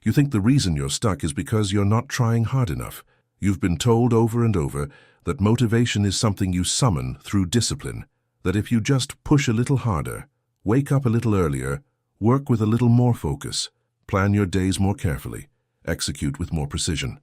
You think the reason you're stuck is because you're not trying hard enough. You've been told over and over that motivation is something you summon through discipline, that if you just push a little harder, wake up a little earlier, work with a little more focus, plan your days more carefully, execute with more precision,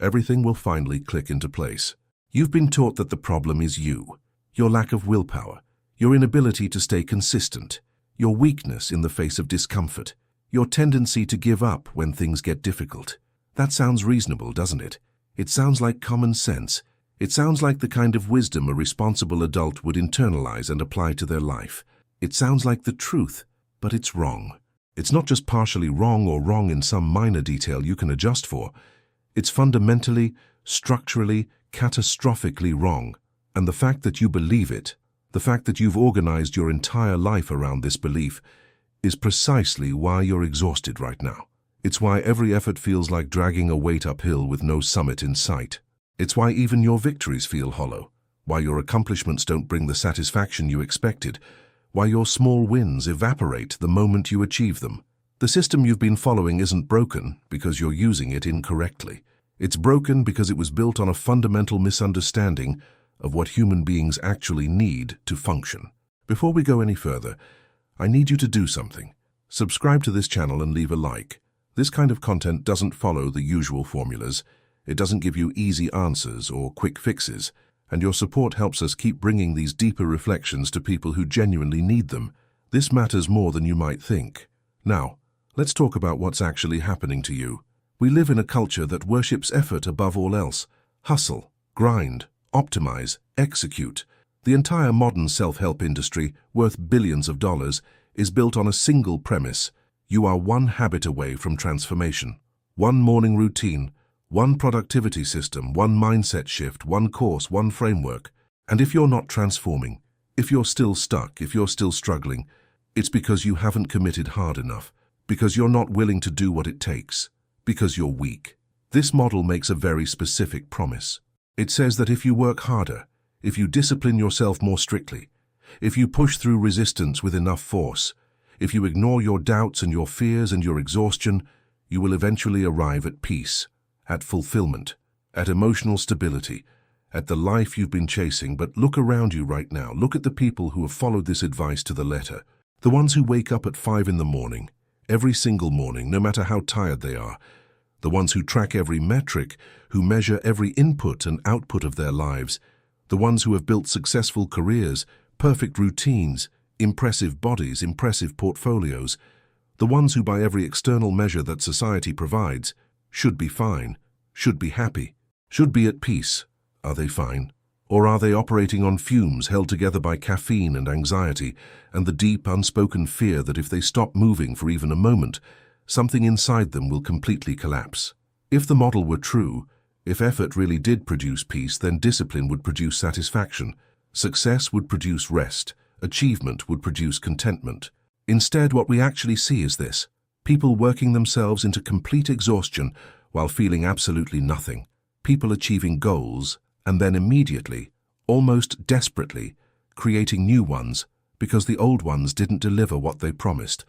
everything will finally click into place. You've been taught that the problem is you, your lack of willpower, your inability to stay consistent, your weakness in the face of discomfort, your tendency to give up when things get difficult. That sounds reasonable, doesn't it? It sounds like common sense. It sounds like the kind of wisdom a responsible adult would internalize and apply to their life. It sounds like the truth, but it's wrong. It's not just partially wrong or wrong in some minor detail you can adjust for. It's fundamentally, structurally, catastrophically wrong. And the fact that you believe it, the fact that you've organized your entire life around this belief, is precisely why you're exhausted right now. It's why every effort feels like dragging a weight uphill with no summit in sight. It's why even your victories feel hollow, why your accomplishments don't bring the satisfaction you expected, why your small wins evaporate the moment you achieve them. The system you've been following isn't broken because you're using it incorrectly. It's broken because it was built on a fundamental misunderstanding of what human beings actually need to function. Before we go any further, I need you to do something. Subscribe to this channel and leave a like. This kind of content doesn't follow the usual formulas. It doesn't give you easy answers or quick fixes, and your support helps us keep bringing these deeper reflections to people who genuinely need them. This matters more than you might think. Now, let's talk about what's actually happening to you. We live in a culture that worships effort above all else. Hustle, grind, optimize, execute. The entire modern self-help industry, worth billions of dollars, is built on a single premise. You are one habit away from transformation. One morning routine, one productivity system, one mindset shift, one course, one framework. And if you're not transforming, if you're still stuck, if you're still struggling, it's because you haven't committed hard enough, because you're not willing to do what it takes, because you're weak. This model makes a very specific promise. It says that if you work harder, if you discipline yourself more strictly, if you push through resistance with enough force, if you ignore your doubts and your fears and your exhaustion, you will eventually arrive at peace, at fulfillment, at emotional stability, at the life you've been chasing. But look around you right now. Look at the people who have followed this advice to the letter. The ones who wake up at 5 in the morning, every single morning, no matter how tired they are. The ones who track every metric, who measure every input and output of their lives. The ones who have built successful careers, perfect routines, impressive bodies, impressive portfolios. The ones who, by every external measure that society provides, should be fine, should be happy, should be at peace. Are they fine? Or are they operating on fumes held together by caffeine and anxiety and the deep, unspoken fear that if they stop moving for even a moment, something inside them will completely collapse? If the model were true, if effort really did produce peace, then discipline would produce satisfaction, success would produce rest, achievement would produce contentment. Instead, what we actually see is this: people working themselves into complete exhaustion while feeling absolutely nothing. People achieving goals and then immediately, almost desperately, creating new ones because the old ones didn't deliver what they promised.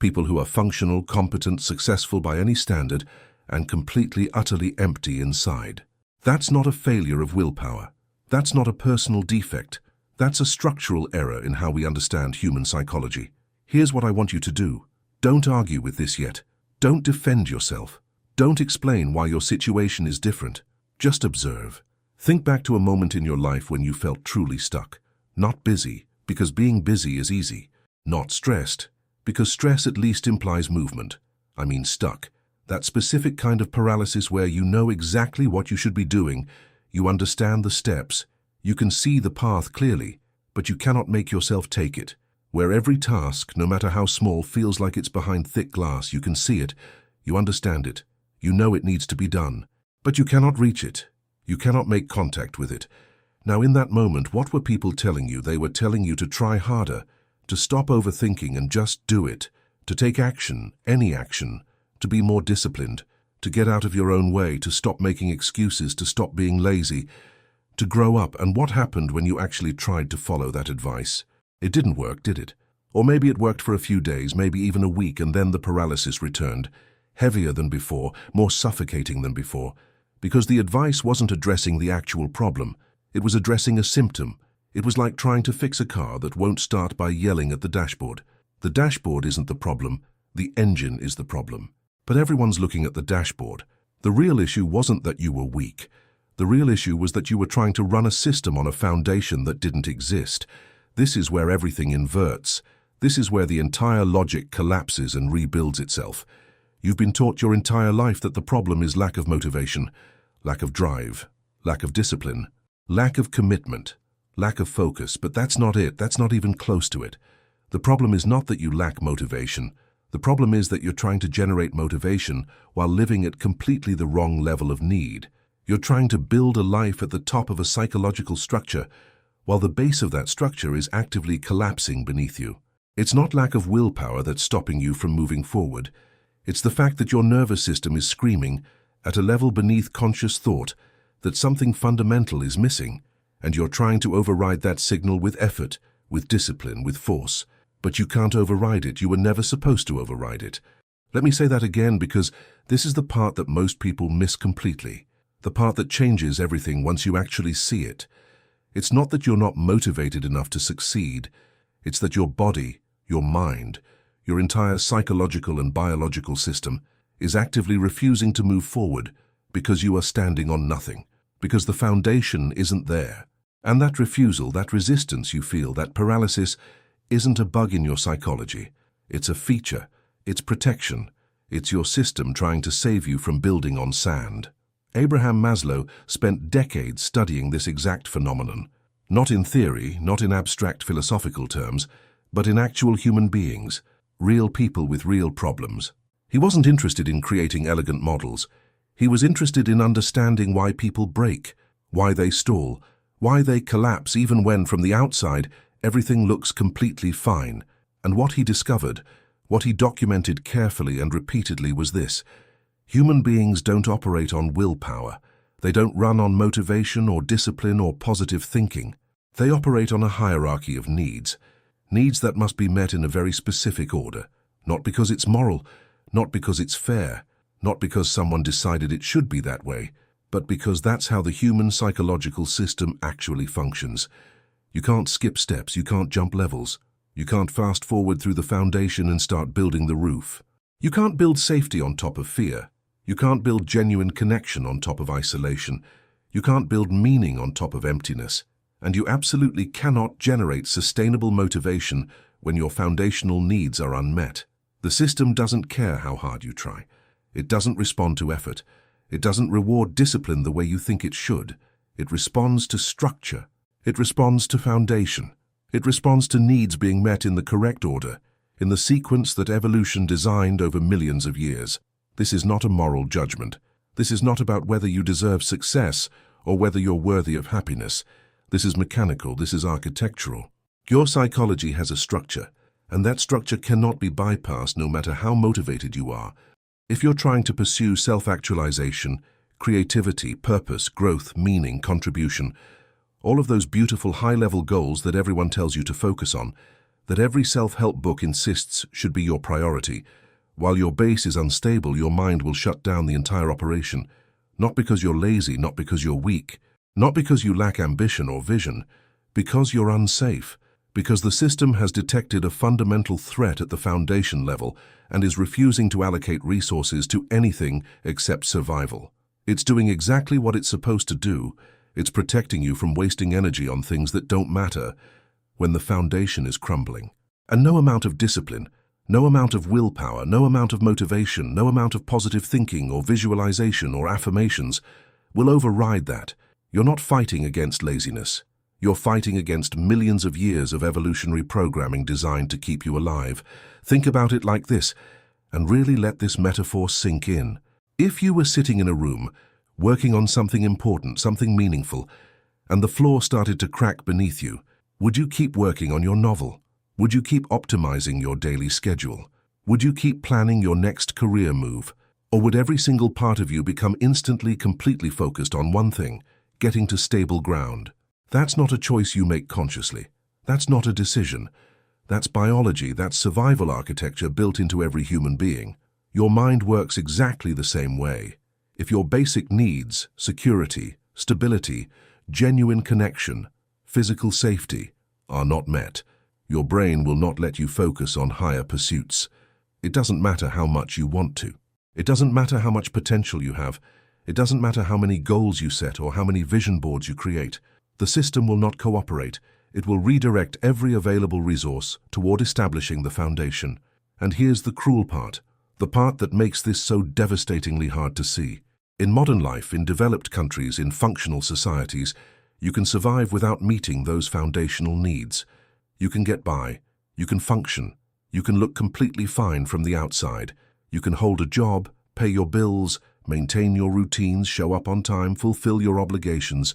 People who are functional, competent, successful by any standard, and completely, utterly empty inside. That's not a failure of willpower. That's not a personal defect. That's a structural error in how we understand human psychology. Here's what I want you to do. Don't argue with this yet. Don't defend yourself. Don't explain why your situation is different. Just observe. Think back to a moment in your life when you felt truly stuck. Not busy, because being busy is easy. Not stressed, because stress at least implies movement. I mean stuck. That specific kind of paralysis where you know exactly what you should be doing, you understand the steps, you can see the path clearly, but you cannot make yourself take it. Where every task, no matter how small, feels like it's behind thick glass. You can see it, you understand it, you know it needs to be done, but you cannot reach it. You cannot make contact with it. Now, in that moment, what were people telling you? They were telling you to try harder, to stop overthinking and just do it, to take action, any action, to be more disciplined, to get out of your own way, to stop making excuses, to stop being lazy, to grow up. And what happened when you actually tried to follow that advice? It didn't work, did it? Or maybe it worked for a few days, maybe even a week, and then the paralysis returned. heavier than before, more suffocating than before, because the advice wasn't addressing the actual problem. It was addressing a symptom. It was like trying to fix a car that won't start by yelling at the dashboard. The dashboard isn't the problem, the engine is the problem. But everyone's looking at the dashboard. The real issue wasn't that you were weak. The real issue was that you were trying to run a system on a foundation that didn't exist. This is where everything inverts. This is where the entire logic collapses and rebuilds itself. You've been taught your entire life that the problem is lack of motivation, lack of drive, lack of discipline, lack of commitment, lack of focus, but that's not it. That's not even close to it. The problem is not that you lack motivation. The problem is that you're trying to generate motivation while living at completely the wrong level of need. You're trying to build a life at the top of a psychological structure, while the base of that structure is actively collapsing beneath you. It's not lack of willpower that's stopping you from moving forward. It's the fact that your nervous system is screaming, at a level beneath conscious thought, that something fundamental is missing, and you're trying to override that signal with effort, with discipline, with force. But you can't override it. You were never supposed to override it. Let me say that again, because this is the part that most people miss completely. The part that changes everything once you actually see it. It's not that you're not motivated enough to succeed. It's that your body, your mind, your entire psychological and biological system is actively refusing to move forward because you are standing on nothing, because the foundation isn't there. And that refusal, that resistance you feel, that paralysis, isn't a bug in your psychology. It's a feature. It's protection. It's your system trying to save you from building on sand. Abraham Maslow spent decades studying this exact phenomenon. Not in theory, not in abstract philosophical terms, but in actual human beings, real people with real problems. He wasn't interested in creating elegant models. He was interested in understanding why people break, why they stall, why they collapse even when, from the outside, everything looks completely fine. And what he discovered, what he documented carefully and repeatedly, was this: human beings don't operate on willpower. They don't run on motivation or discipline or positive thinking. They operate on a hierarchy of needs. Needs that must be met in a very specific order. Not because it's moral, not because it's fair, not because someone decided it should be that way, but because that's how the human psychological system actually functions. You can't skip steps, you can't jump levels. You can't fast forward through the foundation and start building the roof. You can't build safety on top of fear. You can't build genuine connection on top of isolation. You can't build meaning on top of emptiness. And you absolutely cannot generate sustainable motivation when your foundational needs are unmet. The system doesn't care how hard you try. It doesn't respond to effort. It doesn't reward discipline the way you think it should. It responds to structure. It responds to foundation. It responds to needs being met in the correct order, in the sequence that evolution designed over millions of years. This is not a moral judgment. This is not about whether you deserve success or whether you're worthy of happiness. This is mechanical. This is architectural. Your psychology has a structure, and that structure cannot be bypassed no matter how motivated you are. If you're trying to pursue self-actualization, creativity, purpose, growth, meaning, contribution, all of those beautiful high-level goals that everyone tells you to focus on, that every self-help book insists should be your priority, while your base is unstable, your mind will shut down the entire operation. Not because you're lazy, not because you're weak, not because you lack ambition or vision, because you're unsafe, because the system has detected a fundamental threat at the foundation level and is refusing to allocate resources to anything except survival. It's doing exactly what it's supposed to do. It's protecting you from wasting energy on things that don't matter when the foundation is crumbling. And no amount of discipline, no amount of willpower, no amount of motivation, no amount of positive thinking or visualization or affirmations will override that. You're not fighting against laziness. You're fighting against millions of years of evolutionary programming designed to keep you alive. Think about it like this, and really let this metaphor sink in. If you were sitting in a room, working on something important, something meaningful, and the floor started to crack beneath you, would you keep working on your novel? Would you keep optimizing your daily schedule? Would you keep planning your next career move? Or would every single part of you become instantly, completely focused on one thing, getting to stable ground? That's not a choice you make consciously. That's not a decision. That's biology, that's survival architecture built into every human being. Your mind works exactly the same way. If your basic needs, security, stability, genuine connection, physical safety, are not met, your brain will not let you focus on higher pursuits. It doesn't matter how much you want to. It doesn't matter how much potential you have. It doesn't matter how many goals you set or how many vision boards you create. The system will not cooperate. It will redirect every available resource toward establishing the foundation. And here's the cruel part, the part that makes this so devastatingly hard to see. In modern life, in developed countries, in functional societies, you can survive without meeting those foundational needs. You can get by, you can function, you can look completely fine from the outside, you can hold a job, pay your bills, maintain your routines, show up on time, fulfill your obligations.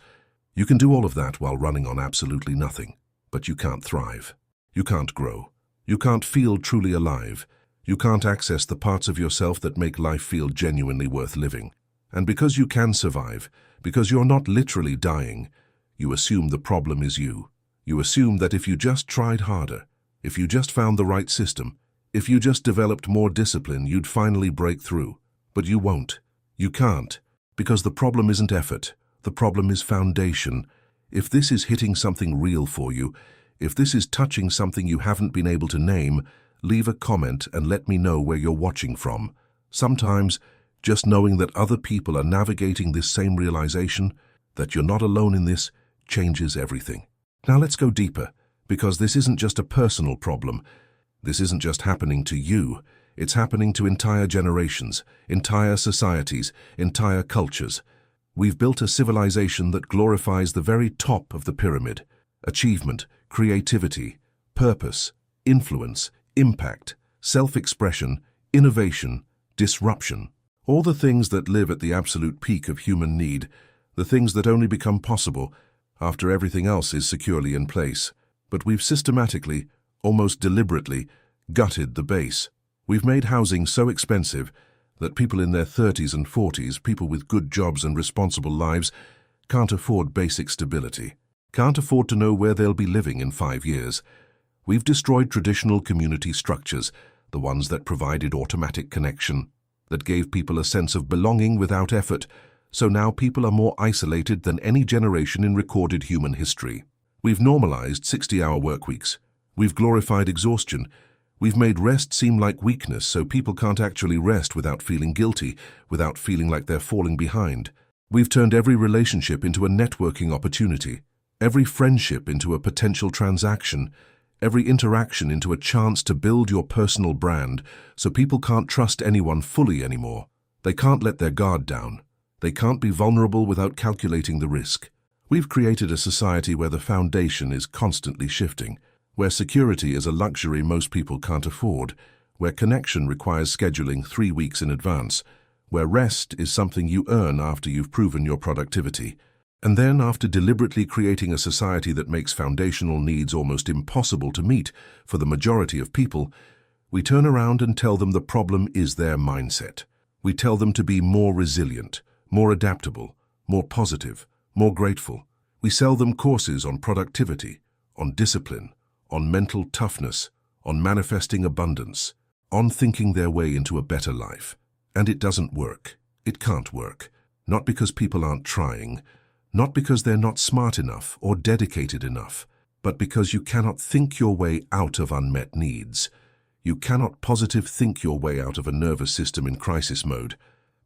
You can do all of that while running on absolutely nothing. But you can't thrive. You can't grow. You can't feel truly alive. You can't access the parts of yourself that make life feel genuinely worth living. And because you can survive, because you're not literally dying, you assume the problem is you. You assume that if you just tried harder, if you just found the right system, if you just developed more discipline, you'd finally break through. But you won't. You can't, because the problem isn't effort. The problem is foundation. If this is hitting something real for you, if this is touching something you haven't been able to name, leave a comment and let me know where you're watching from. Sometimes, just knowing that other people are navigating this same realization, that you're not alone in this, changes everything. Now let's go deeper, because this isn't just a personal problem. This isn't just happening to you. It's happening to entire generations, entire societies, entire cultures. We've built a civilization that glorifies the very top of the pyramid. Achievement, creativity, purpose, influence, impact, self-expression, innovation, disruption. All the things that live at the absolute peak of human need, the things that only become possible after everything else is securely in place. But we've systematically, almost deliberately, gutted the base. We've made housing so expensive that people in their 30s and 40s, people with good jobs and responsible lives, can't afford basic stability, can't afford to know where they'll be living in 5 years. We've destroyed traditional community structures, the ones that provided automatic connection, that gave people a sense of belonging without effort, so now people are more isolated than any generation in recorded human history. We've normalized 60-hour workweeks. We've glorified exhaustion. We've made rest seem like weakness, so people can't actually rest without feeling guilty, without feeling like they're falling behind. We've turned every relationship into a networking opportunity, every friendship into a potential transaction, every interaction into a chance to build your personal brand, so people can't trust anyone fully anymore. They can't let their guard down. They can't be vulnerable without calculating the risk. We've created a society where the foundation is constantly shifting, where security is a luxury most people can't afford, where connection requires scheduling 3 weeks in advance, where rest is something you earn after you've proven your productivity. And then, after deliberately creating a society that makes foundational needs almost impossible to meet for the majority of people, we turn around and tell them the problem is their mindset. We tell them to be more resilient, more adaptable, more positive, more grateful. We sell them courses on productivity, on discipline, on mental toughness, on manifesting abundance, on thinking their way into a better life. And it doesn't work. It can't work. Not because people aren't trying, not because they're not smart enough or dedicated enough, but because you cannot think your way out of unmet needs. You cannot positive think your way out of a nervous system in crisis mode.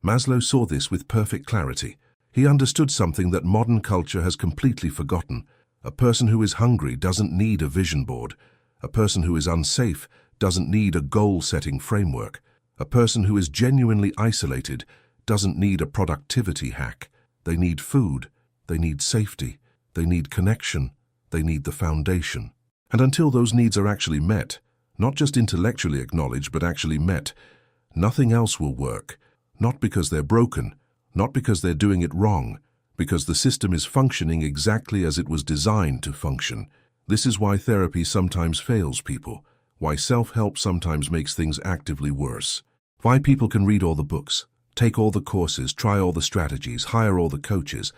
Maslow saw this with perfect clarity. He understood something that modern culture has completely forgotten. A person who is hungry doesn't need a vision board. A person who is unsafe doesn't need a goal-setting framework. A person who is genuinely isolated doesn't need a productivity hack. They need food. They need safety. They need connection. They need the foundation. And until those needs are actually met, not just intellectually acknowledged but actually met, nothing else will work. Not because they're broken, not because they're doing it wrong, because the system is functioning exactly as it was designed to function. This is why therapy sometimes fails people, why self-help sometimes makes things actively worse, why people can read all the books, take all the courses, try all the strategies, hire all the coaches,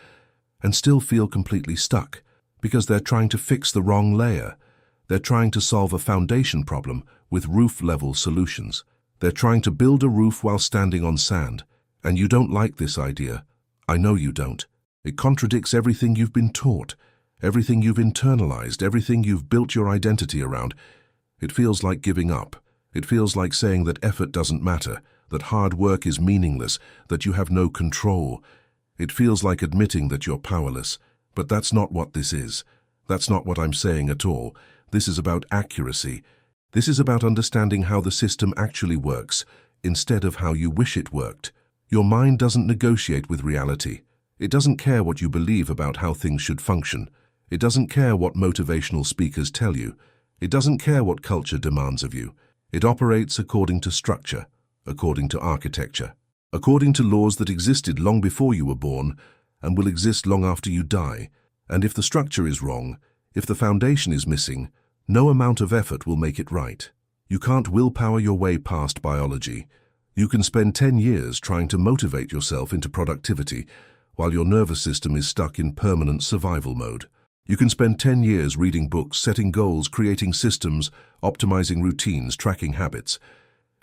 and still feel completely stuck, because they're trying to fix the wrong layer. They're trying to solve a foundation problem with roof-level solutions. They're trying to build a roof while standing on sand. And you don't like this idea. I know you don't. It contradicts everything you've been taught, everything you've internalized, everything you've built your identity around. It feels like giving up. It feels like saying that effort doesn't matter, that hard work is meaningless, that you have no control. It feels like admitting that you're powerless. But that's not what this is. That's not what I'm saying at all. This is about accuracy. This is about understanding how the system actually works, instead of how you wish it worked. Your mind doesn't negotiate with reality. It doesn't care what you believe about how things should function. It doesn't care what motivational speakers tell you. It doesn't care what culture demands of you. It operates according to structure, according to architecture, according to laws that existed long before you were born and will exist long after you die. And if the structure is wrong, if the foundation is missing, no amount of effort will make it right. You can't willpower your way past biology. You can spend 10 years trying to motivate yourself into productivity while your nervous system is stuck in permanent survival mode. You can spend 10 years reading books, setting goals, creating systems, optimizing routines, tracking habits.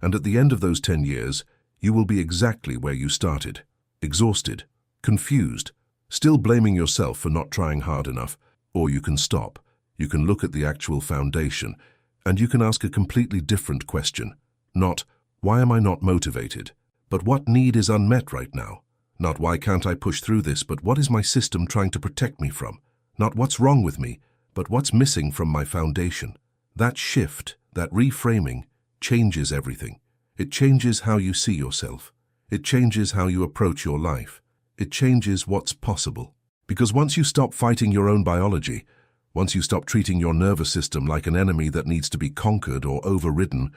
And at the end of those 10 years, you will be exactly where you started, exhausted, confused, still blaming yourself for not trying hard enough. Or you can stop. You can look at the actual foundation, and you can ask a completely different question. Not, why am I not motivated? But what need is unmet right now? Not why can't I push through this, but what is my system trying to protect me from? Not what's wrong with me, but what's missing from my foundation. That shift, that reframing, changes everything. It changes how you see yourself. It changes how you approach your life. It changes what's possible. Because once you stop fighting your own biology, once you stop treating your nervous system like an enemy that needs to be conquered or overridden,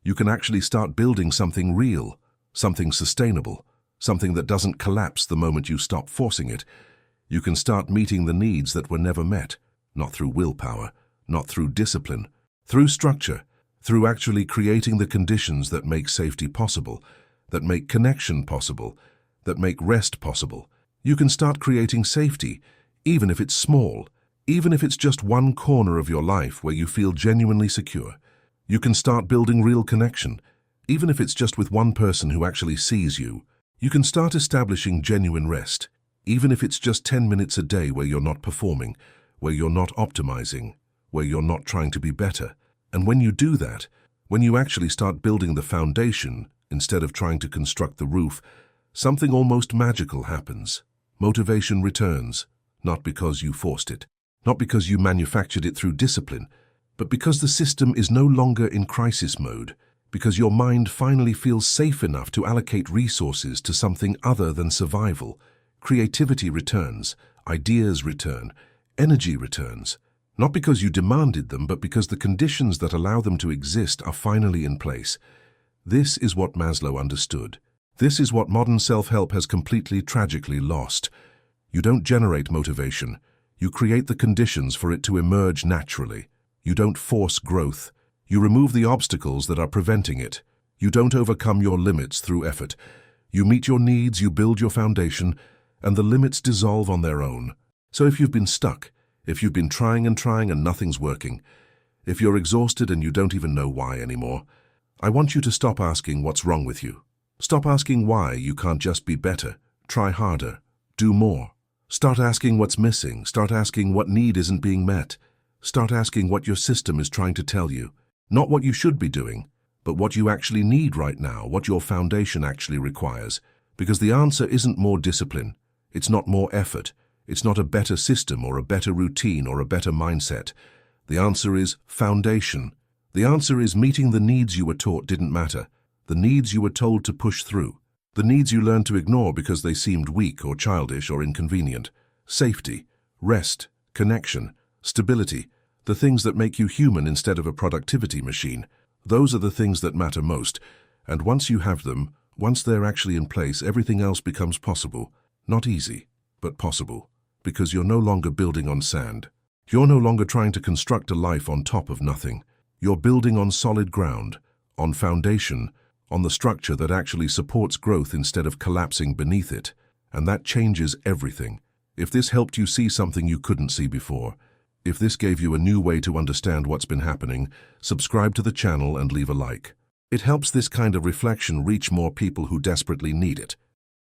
you can actually start building something real, something sustainable, something that doesn't collapse the moment you stop forcing it. You can start meeting the needs that were never met, not through willpower, not through discipline, through structure, through actually creating the conditions that make safety possible, that make connection possible, that make rest possible. You can start creating safety, even if it's small, even if it's just one corner of your life where you feel genuinely secure. You can start building real connection, even if it's just with one person who actually sees you. You can start establishing genuine rest, even if it's just 10 minutes a day where you're not performing, where you're not optimizing, where you're not trying to be better. And when you do that, when you actually start building the foundation instead of trying to construct the roof, something almost magical happens. Motivation returns, not because you forced it, not because you manufactured it through discipline, but because the system is no longer in crisis mode, because your mind finally feels safe enough to allocate resources to something other than survival. Creativity returns, ideas return, energy returns, not because you demanded them, but because the conditions that allow them to exist are finally in place. This is what Maslow understood. This is what modern self-help has completely tragically lost. You don't generate motivation. You create the conditions for it to emerge naturally. You don't force growth. You remove the obstacles that are preventing it. You don't overcome your limits through effort. You meet your needs, you build your foundation, and the limits dissolve on their own. So if you've been stuck, if you've been trying and nothing's working, if you're exhausted and you don't even know why anymore, I want you to stop asking what's wrong with you. Stop asking why you can't just be better, try harder, do more. Start asking what's missing, start asking what need isn't being met. Start asking what your system is trying to tell you. Not what you should be doing, but what you actually need right now, what your foundation actually requires. Because the answer isn't more discipline, it's not more effort, it's not a better system or a better routine or a better mindset. The answer is foundation. The answer is meeting the needs you were taught didn't matter, the needs you were told to push through, the needs you learned to ignore because they seemed weak or childish or inconvenient. Safety, rest, connection, stability, the things that make you human instead of a productivity machine. Those are the things that matter most. And once you have them, once they're actually in place, everything else becomes possible. Not easy, but possible. Because you're no longer building on sand. You're no longer trying to construct a life on top of nothing. You're building on solid ground, on foundation, on the structure that actually supports growth instead of collapsing beneath it. And that changes everything. If this helped you see something you couldn't see before, if this gave you a new way to understand what's been happening, subscribe to the channel and leave a like. It helps this kind of reflection reach more people who desperately need it.